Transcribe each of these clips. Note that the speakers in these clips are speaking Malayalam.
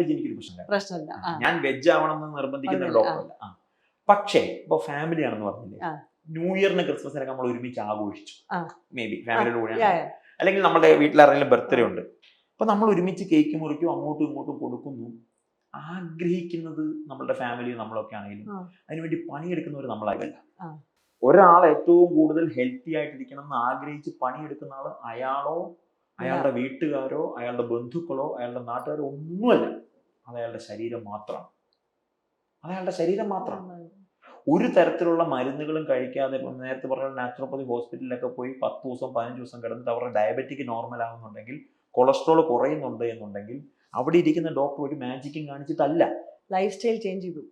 വെജ് എനിക്കൊരു പ്രശ്നമില്ല. പ്രശ്നമില്ല. ഞാൻ വെജ് ആവണമെന്ന് നിർബന്ധിക്കുന്ന ഒരു ഡോക്ടറല്ല. പക്ഷേ ഇപ്പൊ ഫാമിലി ആണെന്ന് പറഞ്ഞില്ലേ, ന്യൂ ഇയറിന് ക്രിസ്മസിനൊക്കെ നമ്മൾ ഒരുമിച്ച് ആഘോഷിച്ചു, മേ ബി ഫാമിലിയുടെ കൂടെ, അല്ലെങ്കിൽ നമ്മുടെ വീട്ടിൽ ആരെങ്കിലും ബർത്ത്ഡേ ഉണ്ട്, അപ്പൊ നമ്മൾ ഒരുമിച്ച് കേക്ക് മുറിക്കും, അങ്ങോട്ടും ഇങ്ങോട്ടും കൊടുക്കുന്നു. ആഗ്രഹിക്കുന്നത് നമ്മളുടെ ഫാമിലി നമ്മളൊക്കെ ആണെങ്കിലും അതിനുവേണ്ടി പണിയെടുക്കുന്നവർ നമ്മളായില്ല. ഒരാൾ ഏറ്റവും കൂടുതൽ ഹെൽത്തി ആയിട്ടിരിക്കണം എന്ന് ആഗ്രഹിച്ച് പണിയെടുക്കുന്ന ആള് അയാളോ അയാളുടെ വീട്ടുകാരോ അയാളുടെ ബന്ധുക്കളോ അയാളുടെ നാട്ടുകാരോ ഒന്നുമല്ല, അത് അയാളുടെ ശരീരം മാത്രമാണ്. അതയാളുടെ ശരീരം മാത്രമാണ്. ഒരു തരത്തിലുള്ള മരുന്നുകളും കഴിക്കാതെ, നേരത്തെ പറഞ്ഞ നാച്ചുറോപ്പതി ഹോസ്പിറ്റലിലൊക്കെ പോയി 10 ദിവസം 15 ദിവസം കിടന്നിട്ട് അവരുടെ ഡയബറ്റിക് നോർമൽ ആകുന്നുണ്ടെങ്കിൽ, കൊളസ്ട്രോൾ കുറയുന്നുണ്ട് എന്നുണ്ടെങ്കിൽ, അവിടെ ഇരിക്കുന്ന ഡോക്ടർ ഒരു മാജിക്കും കാണിച്ചിട്ടല്ല, ലൈഫ് സ്റ്റൈൽ ചേഞ്ച് ചെയ്തു.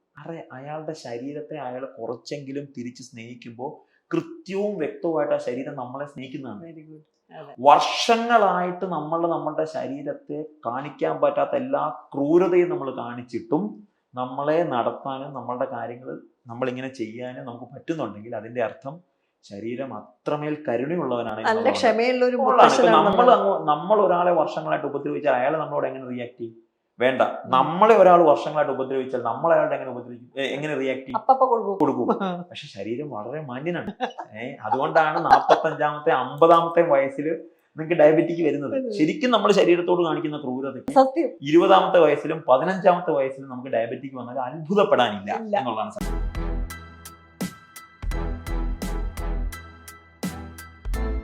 അയാളുടെ ശരീരത്തെ അയാൾ കുറച്ചെങ്കിലും തിരിച്ച് സ്നേഹിക്കുമ്പോൾ കൃത്യവും വ്യക്തവുമായിട്ട് ആ ശരീരം നമ്മളെ സ്നേഹിക്കുന്നതാണ്. വർഷങ്ങളായിട്ട് നമ്മളുടെ ശരീരത്തെ കാണിക്കാൻ പറ്റാത്ത എല്ലാ ക്രൂരതയും നമ്മൾ കാണിച്ചിട്ടും നമ്മളെ നടത്താനും നമ്മളുടെ കാര്യങ്ങൾ നമ്മളിങ്ങനെ ചെയ്യാനും നമുക്ക് പറ്റുന്നുണ്ടെങ്കിൽ അതിന്റെ അർത്ഥം ശരീരം അത്രമേൽ കരുണയുള്ളവനാണ്. നമ്മൾ ഒരാളെ വർഷങ്ങളായിട്ട് ഉപദ്രവിച്ചാൽ അയാൾ നമ്മളോട് എങ്ങനെ റിയാക്ട് ചെയ്യും? വേണ്ട, നമ്മളെ ഒരാൾ വർഷങ്ങളായിട്ട് ഉപദ്രവിച്ചാൽ നമ്മൾ അയാളുടെ എങ്ങനെ റിയാക്ട് ചെയ്യും? കൊടുക്കും. പക്ഷെ ശരീരം വളരെ മാന്യനാണ്. അതുകൊണ്ടാണ് 45-ാമത്തെ 50-ാമത്തെ വയസ്സിൽ നിങ്ങൾക്ക് ഡയബറ്റിക് വരുന്നത്. ശരിക്കും നമ്മൾ ശരീരത്തോട് കാണിക്കുന്ന ക്രൂരത 20-ാമത്തെ വയസ്സിലും 15-ാമത്തെ വയസ്സിലും നമുക്ക് ഡയബറ്റിക് വന്നാൽ അത്ഭുതപ്പെടാനില്ല എന്നുള്ളതാണ് സത്യം.